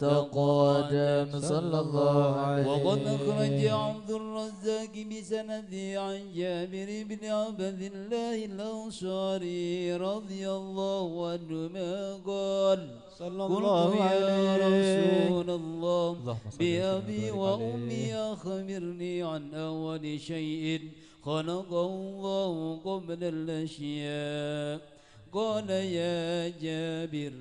تقدم صلى الله عليه. وقد أخرج عبد الرزاق بسنده عن جابر بن عبد الله الأنصاري رضي الله عنهما قال صلى قلت الله يا عليه رسول الله بأبي وأمي أخبرني عن أول شيء خلق الله قبل الأشياء. قال يا جابر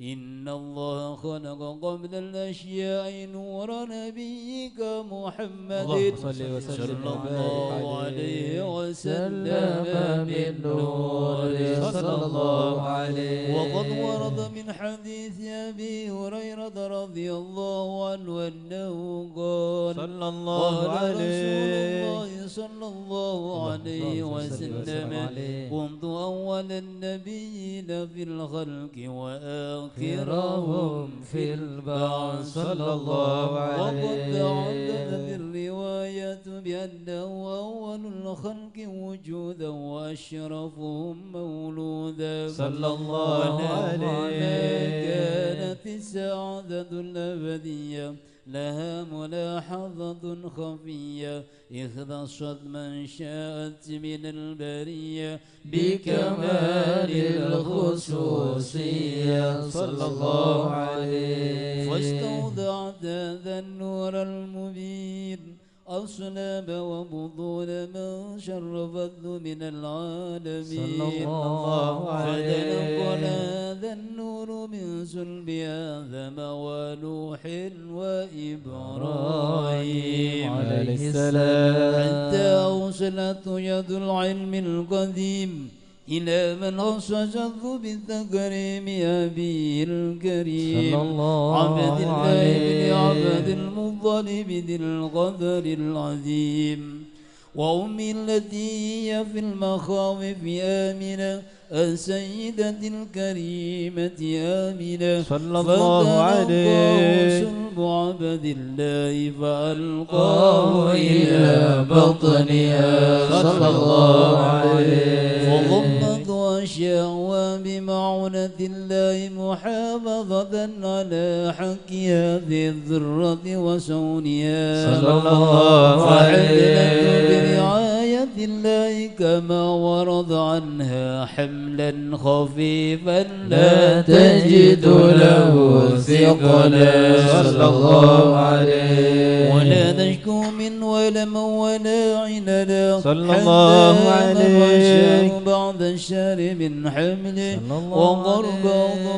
إن الله خلق قبل الأشياء نور نبيك محمد صلى الله عليه وسلم من نور صلى الله عليه. وقد ورد من حديث أبي هريرة رضي الله عنه أنه قال صلى الله عليه صلى الله عليه وسلم كنت أول النبيين في الخلق وآخرهم في البعث صلى الله عليه. وقد تعددت الروايات بأنه أول الخلق وجودا وأشرفهم مولودا صلى الله عليه. كانت السعادة الأبدية لها ملاحظة خفية اختصت من شاءت من البرية بكمال الخصوصية صلى الله عليه. فاستودعت هذا النور المبين أصلاب وبطون من شرفته من العالمين صلى الله عليه. فتنقل هذا النور من صلب آدم ونوح وإبراهيم عليه السلام حتى أوصلت يد العلم القديم إلى من خصصه بالتكريم أبي الكريم عبد الله بن عبد المطلب ذي القدر العظيم. وأمي التي هي في المخاوف آمنة السيدة الكريمة آمنة صلى الله عليه. صلب عبد الله فألقاه إلى بطنها صلى الله عليه. فضمت وشهوى بمعونة الله محافظة على حق هذه الذرة وصونها صلى الله عليه. برعاية الله كما ورد عنها حملا خفيفا لا تجد له ثقلا صلى الله عليه. ولا تشكو من ولم ولا عنلا صلى الله عليه. بعد الشهر من حمله وقرب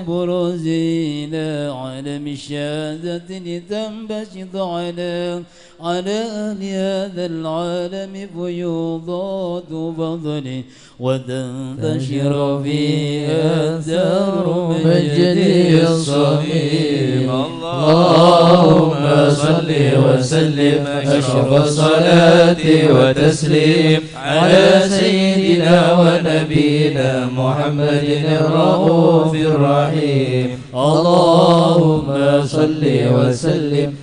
برزينا عالم الشهادة لتنبسط على أهل هذا العالم فيوضات فضله وتنتشر فيها دار مجده الصميم. اللهم صل وسلم أشرف الصلاة وتسليم على سيدنا ونبينا محمد الرؤوف الرحيم. اللهم صل وسلم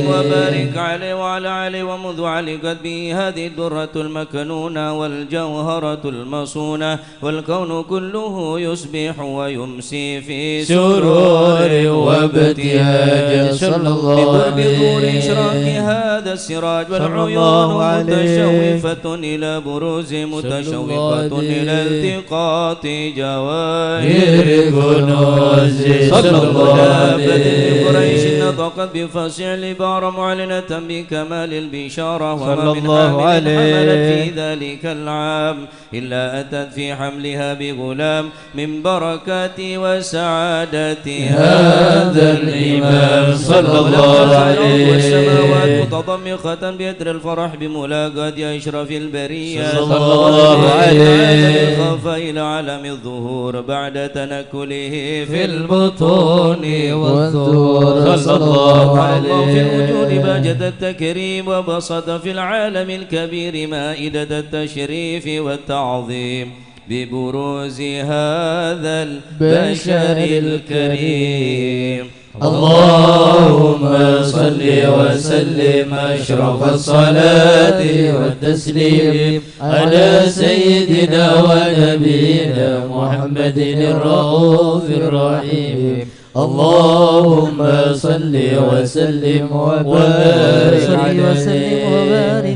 وبارك عليه وعلى آله ومذ علقت به هذه الدرة المكنونة والجوهرة المصونة والكون كله يصبح ويمسي في سرور وابتهاج صلى الله عليه. بظهور إشراق هذا السراج والعيون متشوفة إلى بروز متشوفة إلى التقاط جواهر كنوز صلى الله عليه. قريش نطقت بفصيح العبارة معلنة بكمال البشارة وما من حامل حملت في ذلك العام إلا أتت في حملها بغلام من بركات وسعادة هذا الإمام صلى الله عليه. والسماوات متضمخة بيدر الفرح بملاقاة أشرف البرية صلى الله عليه. خاف إلى عالم الظهور بعد تنكله في البطون والثور صلى الله عليه. في الوجود باجد التكريم وبسط في العالم الكبير مائدة التشريف والتعظيم ببروز هذا البشر الكريم. اللهم صل وسلم أشرف الصلاة والتسليم على سيدنا ونبينا محمد الرؤوف الرحيم. اللهم صل وسلم وبارك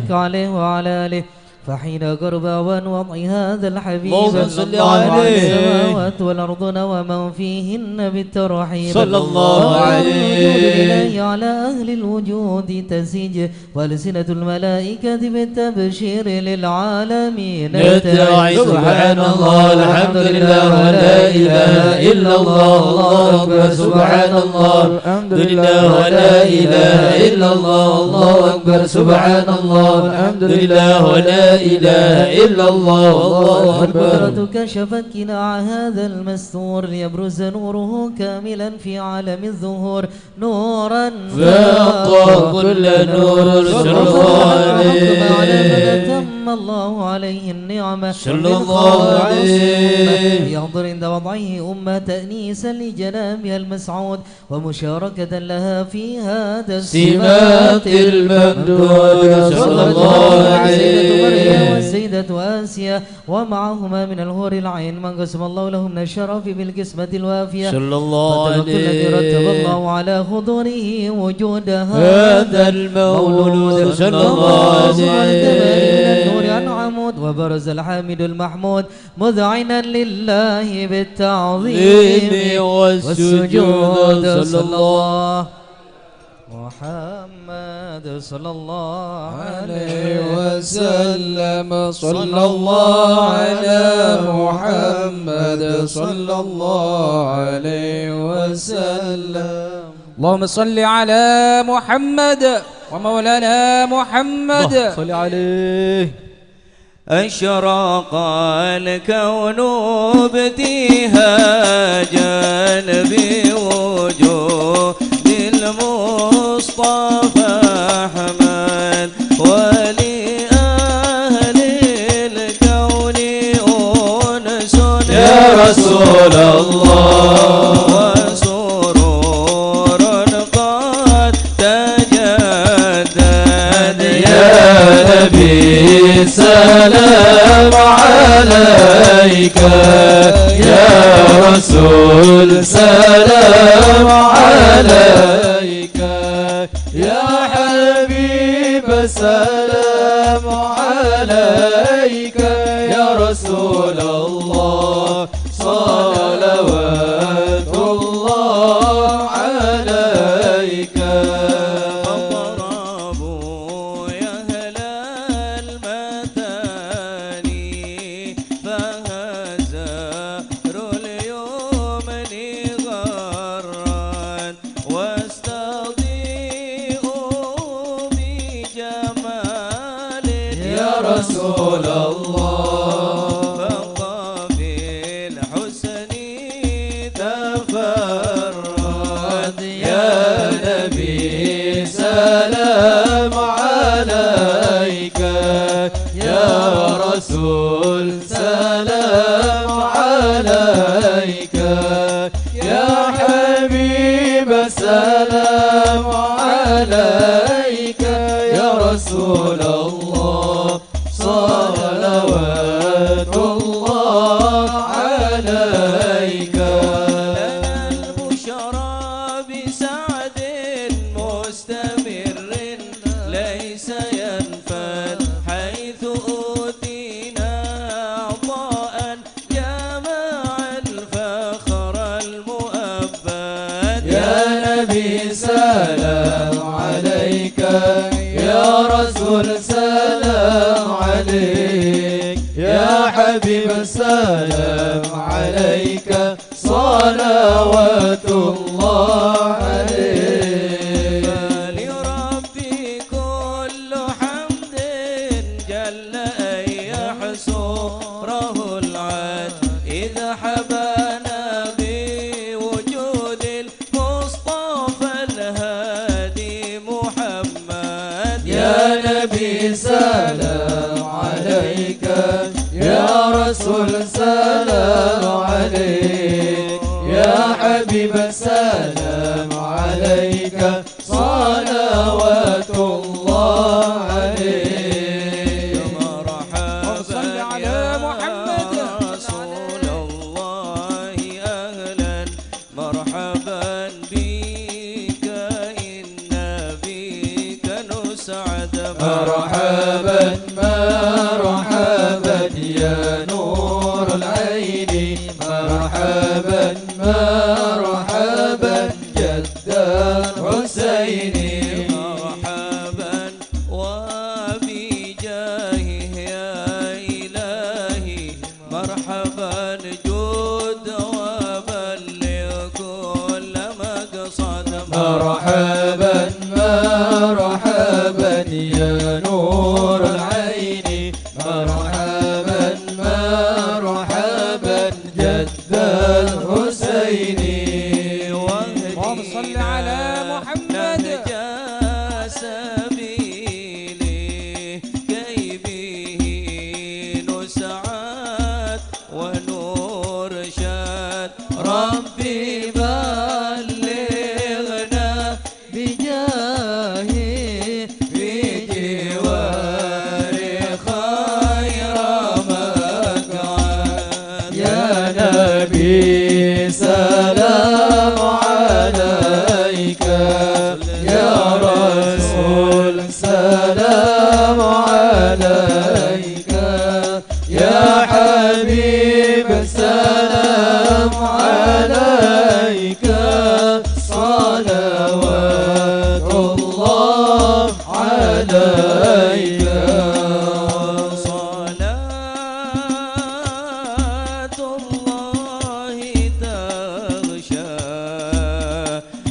عليه وعلى آله فحين قرب أوان وضع هذا الحبيب اللهم صل عليه السماوات والأرض ومن فيهن بالترحيب صلى الله عليه على أهل الوجود تسيج وألسنة الملائكة بالتبشير للعالمين ندعي سبحان الله الحمد لله ولا إله إلا الله الله أكبر سبحان الله الحمد لله ولا إله إلا الله الله أكبر سبحان الله الحمد لله ولا إله إلا الله والله أكبر. كشفت كناع هذا المستور ليبرز نوره كاملا في عالم الظهور نورا فاق كل نور صلى الله عليه تم الله عليه النعمة صلى الله عليه يحضر عند وضعه أمة تأنيسا لجنابها المسعود ومشاركة لها في هذا السمات الممدودة صلى الله عليه والسيدة آسيا ومعهما من الهور العين من قسم الله لهم من الشرف بالقسمة الوافية صلى الله عليه الذي رتب الله على حضوره وجود هذا المولود صلى الله عليه من النور عن عمود وبرز الحامد المحمود مذعنا لله بالتعظيم والسجود صلى الله محمد صلى الله عليه وسلم صلى الله على محمد صلى الله عليه وسلم اللهم صل على محمد ومولانا محمد صل عليه. أشرق الكون ابتهاجا بوجود المصطفى أحمد ولأهل الكون أنس يا رسول الله وسرور قد تجدد يا نبي سلام عليك يا رسول سلام عليك يا حبيب سلام عليك يا رسول الله صلوات الله عليك. فاضربوا يا أهل المتاني فهزار اليمن غرا واستضيئوا بجمال يا رسول الله فقافي الحسن تفرد يا نبي سلام عليك يا رسول سلام عليك يا حبيب سلام عليك يا رسول الله صلوات الله عليك. لنا البشرى بسعد مستمر ليس ينفد حيث أوتينا عطاء جمع الفخر المؤبد يا نبي سلام عليك يا رسول سلام عليك يا حبيب سلام عليك صلوات الله عليك. لربي كل حمد جل أن يحصره العد إذا حبانا بوجود المصطفى الهادي محمد يا نبي سلام عليك يا رسول سلام عليك يا حبيب سلام عليك صلوات الله عليك. مرحبا صل على محمد. يا رسول الله أهلا مرحبا بك إن بك نسعد مرحبا مرحبا يا نور العين مرحبا مرحبا جد الحسين مرحبا وبجاهه يا إلهي مرحبا جود وبلغ كل مقصد مرحبا مرحبا يا نور العين مرحبا مرحبا جد الحسين اللهم صل على محمد نهجا سبيلي كي به نسعد ونرشد ربي بلغنا بجاهه في جوار خير مقعد يا نبي سلام عليك يا رسول سلام عليك يا حبيب سلام عليك صلوات الله عليك صلاة الله تغشى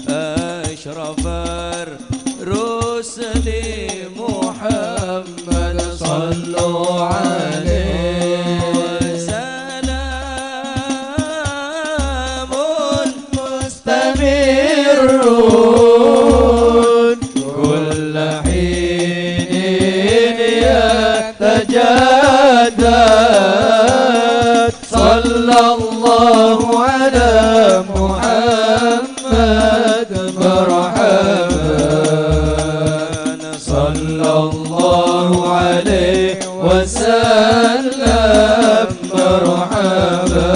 أشرف الرسل محمد صلوا عليه سلام مستمر كل حين يتجدد صلى الله على محمد مرحبا صلى الله عليه وسلم مرحبا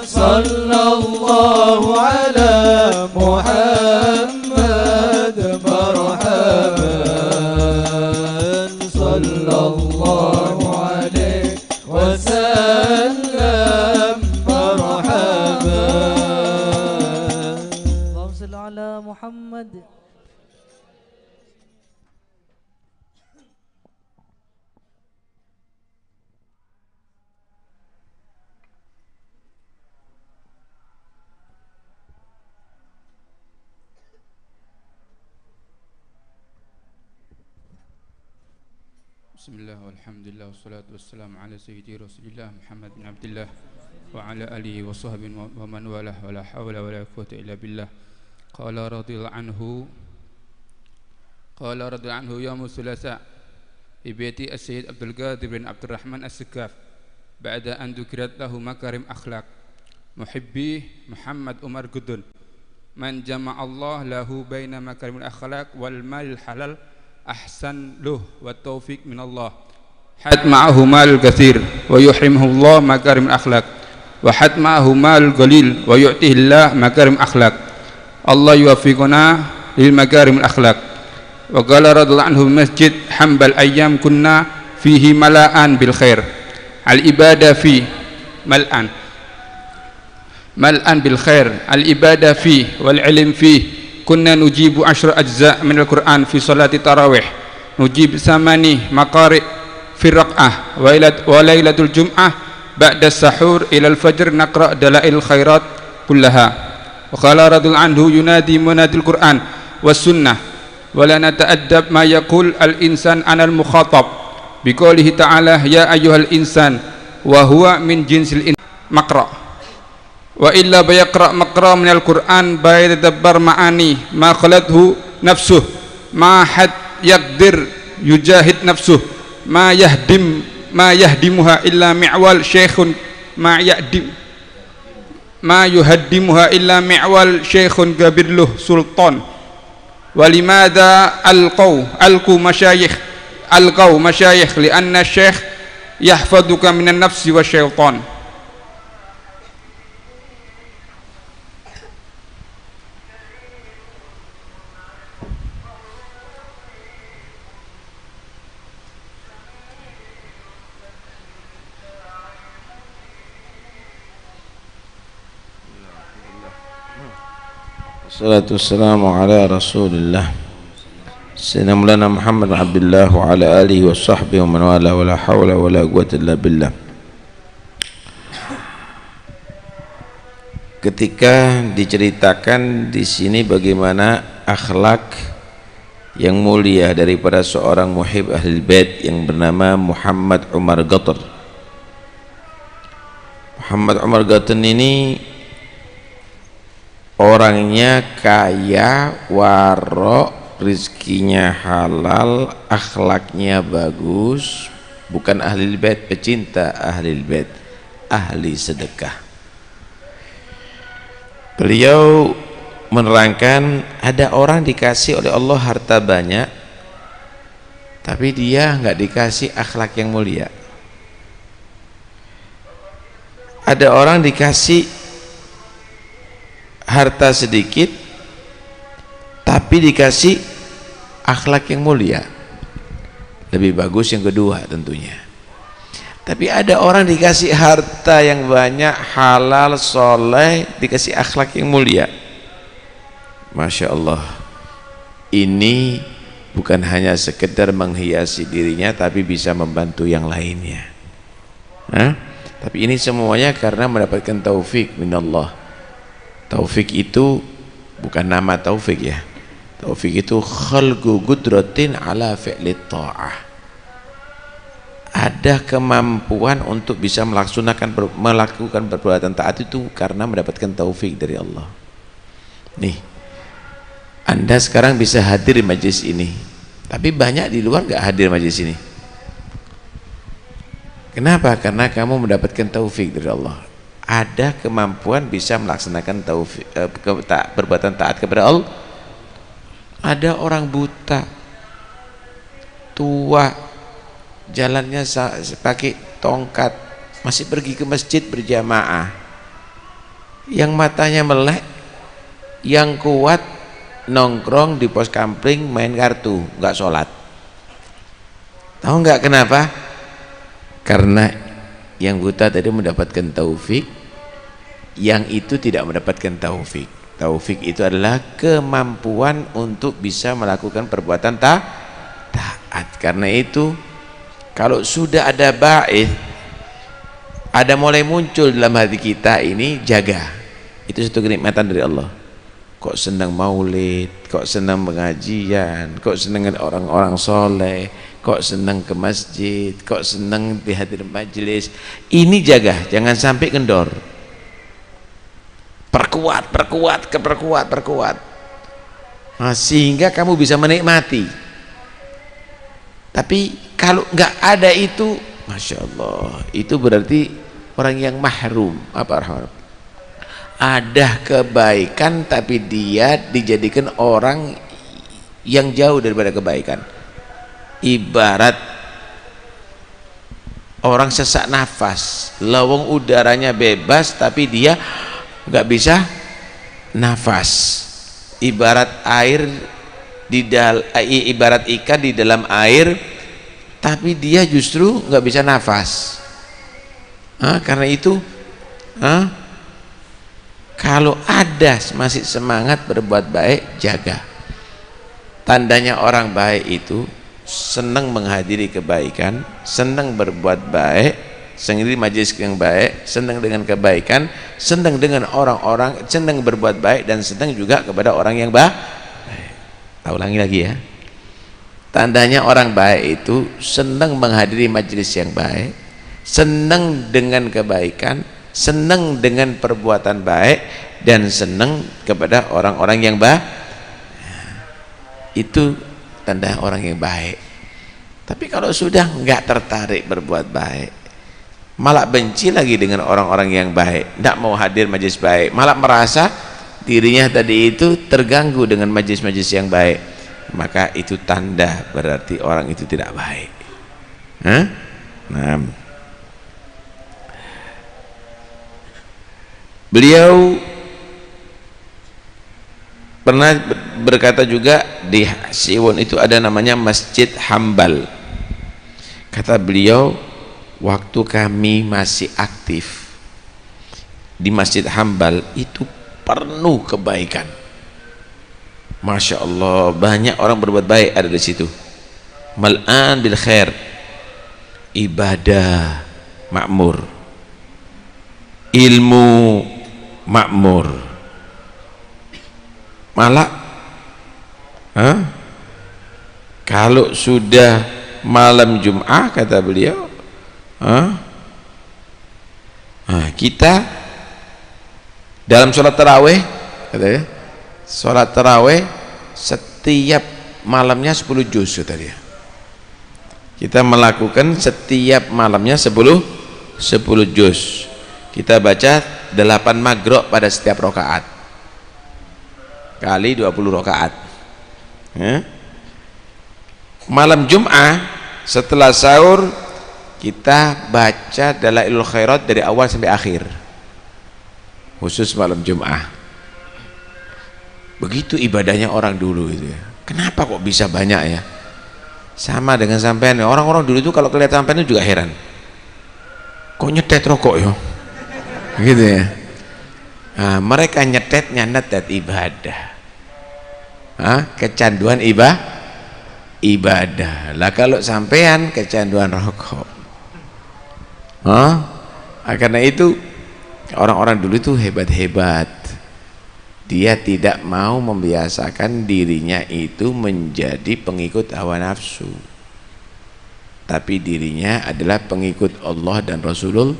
صلى الله على محمد مرحبا صلى الله عليه وسلم مرحبا اللهم صل على محمد. بسم الله والحمد لله والصلاة والسلام على سيدي رسول الله محمد بن عبد الله وعلى آله وصحبه ومن والاه ولا حول ولا قوة إلا بالله. قال رضي الله عنه يوم الثلاثاء في بيت السيد عبد القادر بن عبد الرحمن السقاف بعد أن ذكرت له مكارم أخلاق محبيه محمد عمر قدن من جمع الله له بين مكارم الأخلاق والمال الحلال أحسن له والتوفيق من الله حد معه مال كثير ويحرمه الله مكارم الأخلاق وحد معه مال قليل ويعطيه الله مكارم الأخلاق الله يوفقنا للمكارم الأخلاق. وقال رضي الله عنه مسجد حنبل أيام كنا فيه ملآن بالخير العبادة فيه ملآن بالخير العبادة فيه والعلم فيه كنا نجيب 10 أجزاء من القرآن في صلاة التراويح نجيب 8 مقارئ في الركعة وليلة الجمعة بعد السحور إلى الفجر نقرأ دلائل الخيرات كلها. وقال رضي الله عنه ينادي منادي القرآن والسنة ولا نتأدب ما يقول الإنسان أنا المخاطب بقوله تعالى يا أيها الإنسان وهو من جنس الإنسان مقرأ وإلا بيقرأ مقرأ من القرآن بيتدبر معاني ما خلته نفسه ما حد يقدر يجاهد نفسه ما يهدمها إلا معول شيخ ما يهدمها إلا معول شيخ كبير له سلطان. ولماذا ألقوا مشايخ لأن الشيخ يحفظك من النفس والشيطان. Salatu wassalamu ala rasulillah Sayyidina Maulana Muhammad Abdullah wa ala alihi wa sahbihi wa man wala wa la hawla wa la quwwata illa billah. Ketika diceritakan di sini bagaimana akhlak yang mulia daripada seorang muhib Ahlul Bait yang bernama Muhammad Umar Ghatar. Muhammad Umar Ghatar ini orangnya kaya, warok, rizkinya halal, akhlaknya bagus, bukan Ahlul Bait, pecinta Ahlul Bait, ahli sedekah. Beliau menerangkan ada orang dikasih oleh Allah harta banyak tapi dia nggak dikasih akhlak yang mulia. Ada orang dikasih harta sedikit tapi dikasih akhlak yang mulia, lebih bagus yang kedua tentunya. Tapi ada orang dikasih harta yang banyak, halal, soleh, dikasih akhlak yang mulia. Masya Allah, ini bukan hanya sekedar menghiasi dirinya tapi bisa membantu yang lainnya. Tapi ini semuanya karena mendapatkan taufik minallah. Taufik itu bukan nama taufik ya. Taufik itu khalqu qudratin ala fi'li ta'ah. Ada kemampuan untuk bisa melakukan perbuatan taat itu karena mendapatkan taufik dari Allah. Nih, Anda sekarang bisa hadir di majlis ini, tapi banyak di luar gak hadir majlis ini. Kenapa? Karena kamu mendapatkan taufik dari Allah. Ada kemampuan bisa melaksanakan taufik, perbuatan taat kepada Allah. Ada orang buta, tua, jalannya pakai tongkat, masih pergi ke masjid berjamaah. Yang matanya melek, yang kuat nongkrong di pos kampling main kartu, nggak sholat. Tahu nggak kenapa? Karena yang buta tadi mendapatkan taufik, yang itu tidak mendapatkan taufik. Taufik itu adalah kemampuan untuk bisa melakukan perbuatan taat. Karena itu kalau sudah ada ba'ith, ada mulai muncul dalam hati kita ini, jaga. Itu satu kenikmatan dari Allah. Kok senang maulid, kok senang pengajian, kok senang orang-orang soleh, kok senang ke masjid, kok senang dihadir majelis. Ini jaga, jangan sampai kendor. Perkuat. Nah, sehingga kamu bisa menikmati. Tapi kalau nggak ada itu, Masya Allah, itu berarti orang yang mahrum. Apa? Ada kebaikan tapi dia dijadikan orang yang jauh daripada kebaikan. Ibarat orang sesak nafas, lawang udaranya bebas tapi dia nggak bisa nafas. Ibarat air ibarat ikan di dalam air tapi dia justru nggak bisa nafas. Karena itu kalau ada masih semangat berbuat baik, jaga. Tandanya orang baik itu senang menghadiri kebaikan, senang berbuat baik, sendiri majelis yang baik, senang dengan kebaikan, senang dengan orang-orang, senang berbuat baik, dan senang juga kepada orang yang baik. Saya ulangi lagi ya. Tandanya orang baik itu senang menghadiri majelis yang baik, senang dengan kebaikan, senang dengan perbuatan baik, dan senang kepada orang-orang yang baik. Itu tanda orang yang baik. Tapi kalau sudah nggak tertarik berbuat baik, malah benci lagi dengan orang-orang yang baik, tidak mau hadir majelis baik, malah merasa dirinya tadi itu terganggu dengan majelis-majelis yang baik, maka itu tanda berarti orang itu tidak baik. Nah, beliau pernah berkata juga, di Siwon itu ada namanya Masjid Hambal. Kata beliau, waktu kami masih aktif di Masjid Hambal itu penuh kebaikan. Masya Allah, banyak orang berbuat baik ada di situ. Mal'an bil khair, ibadah makmur, ilmu makmur, malah kalau sudah malam Jum'ah kata beliau, kita dalam sholat taraweh, katanya sholat taraweh setiap malamnya 10 juz kata dia. Kita melakukan setiap malamnya 10 juz. Kita baca 8 maghrib pada setiap rakaat kali 20 rakaat. Malam Jum'ah setelah sahur kita baca Dalailul Khairat dari awal sampai akhir, khusus malam Jum'ah. Begitu ibadahnya orang dulu itu ya. Kenapa kok bisa banyak ya? Sama dengan sampean, orang-orang dulu itu kalau kelihatan sampean itu juga heran, kok nyetet rokok ya gitu ya. Nah, mereka nyetetnya netet ibadah, kecanduan ibadah lah. Kalau sampean kecanduan rokok, karena itu orang-orang dulu itu hebat-hebat. Dia tidak mau membiasakan dirinya itu menjadi pengikut hawa nafsu, tapi dirinya adalah pengikut Allah dan Rasulullah.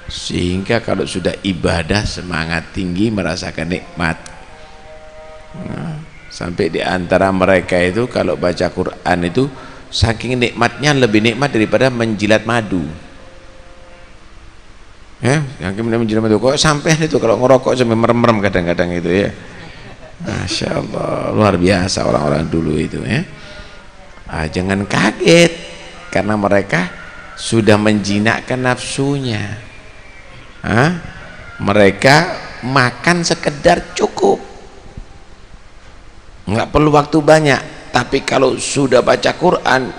Sehingga kalau sudah ibadah semangat tinggi, merasakan nikmat. Sampai di antara mereka itu kalau baca Quran itu saking nikmatnya, lebih nikmat daripada menjilat madu. Yang kemudian menjilat madu, kok sampai itu kalau ngerokok sampai merem-merem kadang-kadang itu ya. Masya Allah, luar biasa orang-orang dulu itu ya. Jangan kaget karena mereka sudah menjinakkan nafsunya. Mereka makan sekedar cukup, nggak perlu waktu banyak. Tapi kalau sudah baca Quran,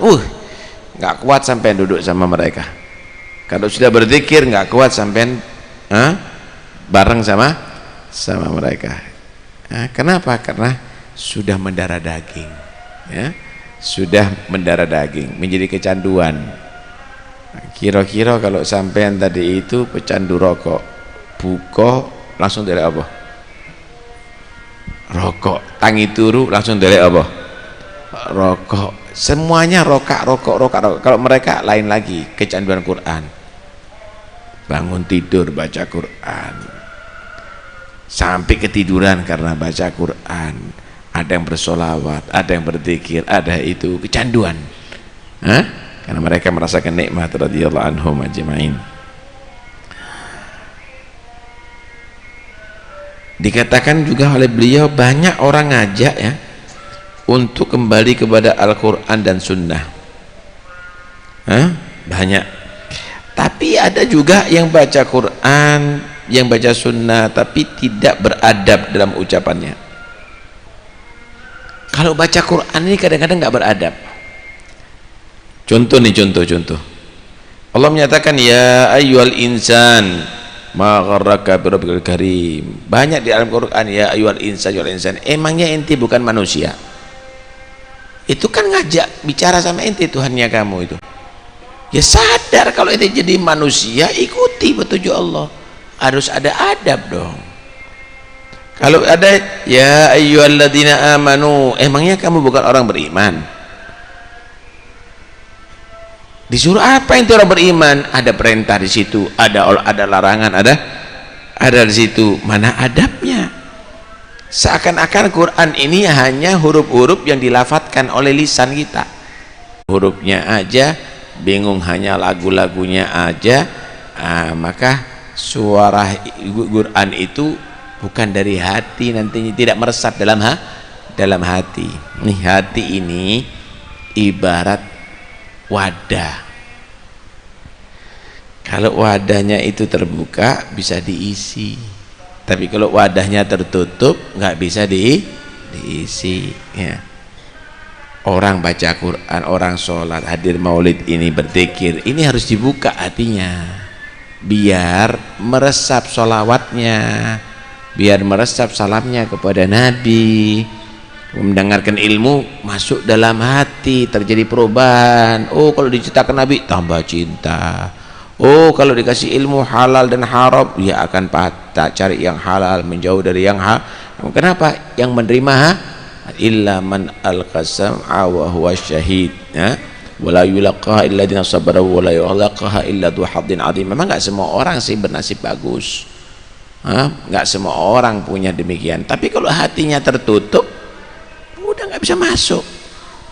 nggak kuat sampai duduk sama mereka. Kalau sudah berzikir nggak kuat sampai bareng sama mereka. Kenapa? Karena sudah mendarah daging, ya, sudah mendarah daging, menjadi kecanduan. Kira-kira kalau sampean tadi itu pecandu rokok, buka langsung dari apa? Rokok. Tangi turu langsung dari apa? Rokok. Semuanya rokok. Kalau mereka lain lagi, kecanduan Quran. Bangun tidur baca Quran, sampai ketiduran karena baca Quran. Ada yang bersolawat, ada yang berzikir, ada itu kecanduan. Karena mereka merasakan nikmat radhiyallahu anhum ajma'in. Dikatakan juga oleh beliau, banyak orang ngajak ya untuk kembali kepada Al-Quran dan Sunnah. Banyak. Tapi ada juga yang baca Quran, yang baca Sunnah, tapi tidak beradab dalam ucapannya. Kalau baca Quran ini kadang-kadang nggak beradab. Contoh. Allah menyatakan, ya ayyuhal insan ma gharraka birabbikal karim. Banyak di dalam Quran, ya ayyuhal insan. Emangnya ente bukan manusia? Itu kan ngajak bicara sama ente, Tuhannya kamu itu. Ya sadar kalau ente jadi manusia, ikuti petunjuk Allah. Harus ada adab dong. Kalau ada ya ayyuhalladzina amanu, emangnya kamu bukan orang beriman? Disuruh apa itu orang beriman? Ada perintah di situ, ada larangan, ada di situ. Mana adabnya? Seakan-akan Quran ini hanya huruf-huruf yang dilafadzkan oleh lisan kita. Hurufnya aja bingung, hanya lagu-lagunya aja. Maka suara Quran itu bukan dari hati, nantinya tidak meresap dalam hati. Nih, hati ini ibarat wadah. Kalau wadahnya itu terbuka bisa diisi, tapi kalau wadahnya tertutup nggak bisa diisi ya. Orang baca Quran, orang sholat, hadir maulid ini, berzikir, ini harus dibuka hatinya biar meresap sholawatnya, biar meresap salamnya kepada Nabi. Mendengarkan ilmu masuk dalam hati, terjadi perubahan. Oh, kalau diceritakan Nabi tambah cinta. Oh, kalau dikasih ilmu halal dan haram, dia akan patah cari yang halal, menjauh dari yang haram. Kenapa? Yang menerima illa man al-qasam'a wa huwa syahid, ya. Wala yulaqaha illa dina sabara wala yulaqaha illa dhu haddin adzim. Memang enggak semua orang sih bernasib bagus. Enggak semua orang punya demikian. Tapi kalau hatinya tertutup, udah enggak bisa masuk.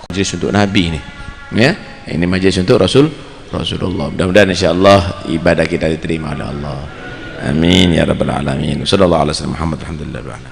Majelis untuk Nabi ini, ya. Ini majelis untuk Rasulullah. Mudah-mudahan insyaallah ibadah kita diterima oleh Allah. Amin ya rabbal alamin. Sallallahu alaihi wasallam Muhammad alhamdulillah wa ala.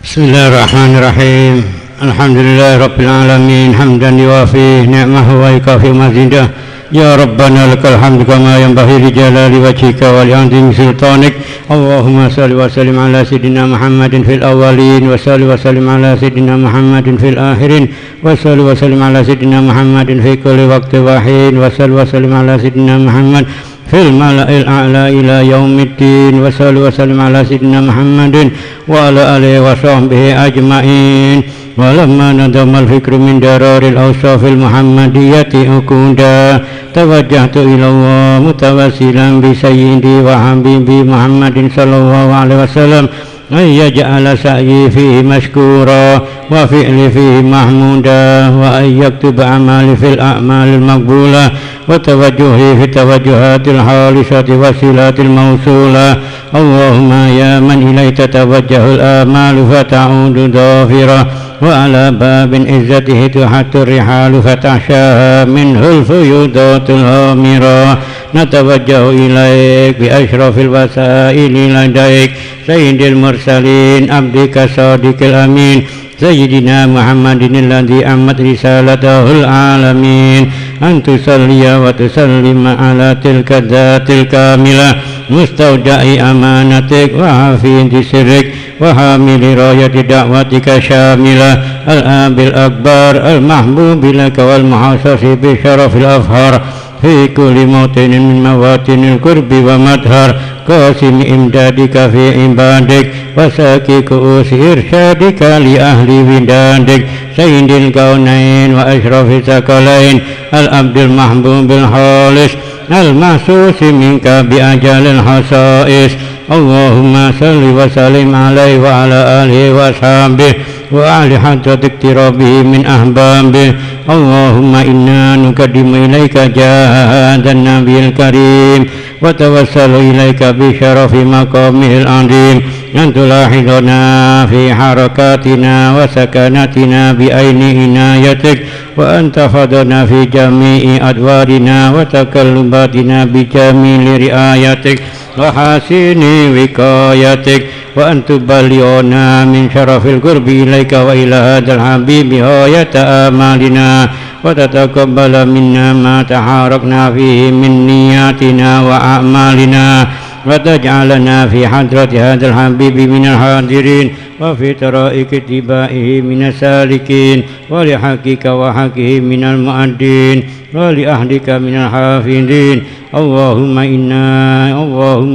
Bismillahirrahmanirrahim. Alhamdulillah rabbil alamin hamdan yuwafi ni'mahu wa yukafi mazidah. Ya Rabbana lakal hamdu kama yanbaghi li jalali wajhika wa li 'azimi sultanik. Allahumma salli wa sallim ala sayyidina Muhammadin fil awwalin wa salli wa sallim ala sayyidina Muhammadin fil akhirin wa salli wa sallim ala sayyidina Muhammadin fi kulli waqtin wa hin wa salli wa sallim ala sayyidina Muhammad fil mala'il a'la ila yaumiddin wa salli wa sallim ala sayyidina Muhammadin wa ala alihi wa sahbihi ajma'in. ولما ندم الفكر من درار الأوصاف المحمدية أكودا توجهت إلى الله متوسلا بسيدي وحبيبي محمد صلى الله عليه وسلم أن يجعل سعيي فيه مشكورا وفعلي فيه محمودا وأن يكتب أعمالي في الأعمال المقبولة وتوجهي في التوجهات الخالصة والصلات الموصولة. اللهم يا من إليه تتوجه الآمال فتعود ظافرة وعلى باب عزته تحت الرحال فتحشاها منه الفيوضات الهامرة. نتوجه إليك بأشرف الوسائل لديك سيد المرسلين عبدك الصادق الأمين سيدنا محمد الذي أمت رسالته العالمين أن تصلي وتسلم على تلك الذات الكاملة مستودع أمانتك وحفيظ سرك وحامل راية دعوتك شاملة الآب الأكبر المحبوب لك والمحاصص بشرف الأفهار في كل موطن من مواطن القرب ومظهر قاسم إمدادك في عبادك وساكي كؤوس إرشادك لأهل ودادك سيد الكونين وأشرف الثقلين العبد المحبوب الخالص المحسوس منك بأجل الخصائص. اللهم صل وسلم عليه وعلى آله وأصحابه وأهل حضرة اقترابه من أحبابه. اللهم إنا نقدم إليك جاه هذا النبي الكريم وتوسل إليك بشرف مقامه العظيم أن تلاحظنا في حركاتنا وسكناتنا بعين عنايتك وأن تحفظنا في جميع أدوارنا وتقلباتنا بجميل رعايتك وحسن وقايتك وأن تبلغنا من شرف القرب إليك وإلى هذا الحبيب غاية آمالنا وتتقبل منا ما تحاركنا فيه من نياتنا وأعمالنا وتجعلنا في حضرة هذا الحبيب من الحاضرين وفي طرائق اتباعه من السالكين ولحقك وحقه من المؤدين ولأهلك من الحافظين. اللهم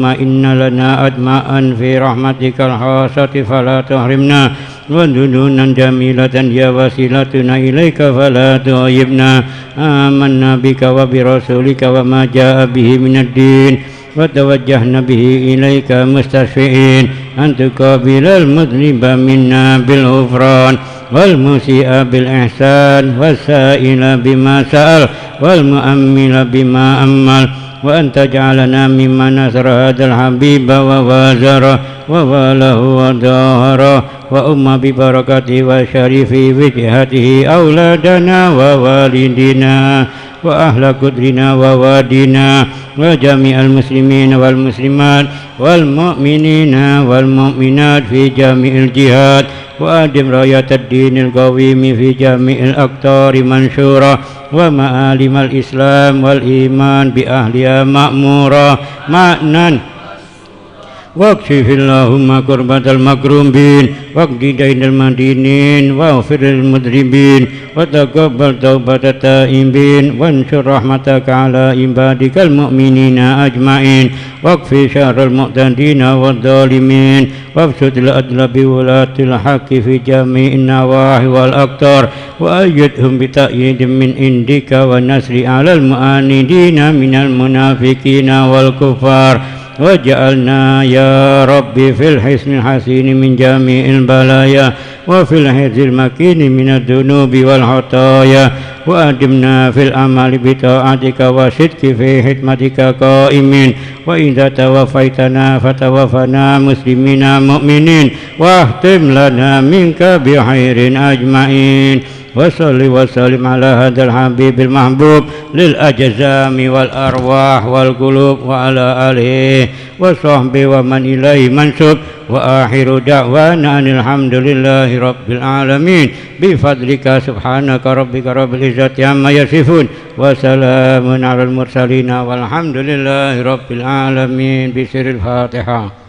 إنا لنا أدماء في رحمتك الخاصة فلا تحرمنا وذنونا جميلة يا وسيلتنا إليك فلا تغيبنا. آمنا بك وبرسولك وما جاء به من الدين وتوجهنا به إليك مستشفعين أن تقابل المذنب منا بالغفران والمسيء بالإحسان والسائل بما سأل والمؤمل بما أمل وأن تجعلنا ممن نصر هذا الحبيب ووازره وواله وظاهره وأم ببركته وشريف وجهته أولادنا ووالدنا وأهل قدرنا ووادنا وجميع المسلمين والمسلمات والمؤمنين والمؤمنات في جميع الجهات وأدم راية الدين القويم في جميع الأقطار منشورة ومعالم الإسلام والإيمان بأهلها مأمورة مأنا واكشف اللهم كربة المكروبين واقض دين المدينين واغفر للمذنبين وتقبل توبة التائبين وانشر رحمتك على عبادك المؤمنين أجمعين واكفي شر المعتدين والظالمين وابسط العدل بولاة الحق في جميع النواحي والأقطار وأيدهم بتأييد من عندك والنصر على المعاندين من المنافقين والكفار وجعلنا يا ربي في الحسن الحسين من جميع البلايا وفي الحفظ المكين من الذنوب والخطايا وأدمنا في الأعمال بطاعتك وصدق في حكمتك قائمين وإذا توفيتنا فتوفنا مسلمين مؤمنين واختم لنا منك بخير أجمعين وصل وسلم على هذا الحبيب المحبوب للأجسام والأرواح والقلوب وعلى آله وصحبه ومن إليه منسوب وآخر دعوانا أن الحمد لله رب العالمين بفضلك سبحانك ربك رب العزة عما يصفون وسلام على المرسلين والحمد لله رب العالمين بسر الفاتحة.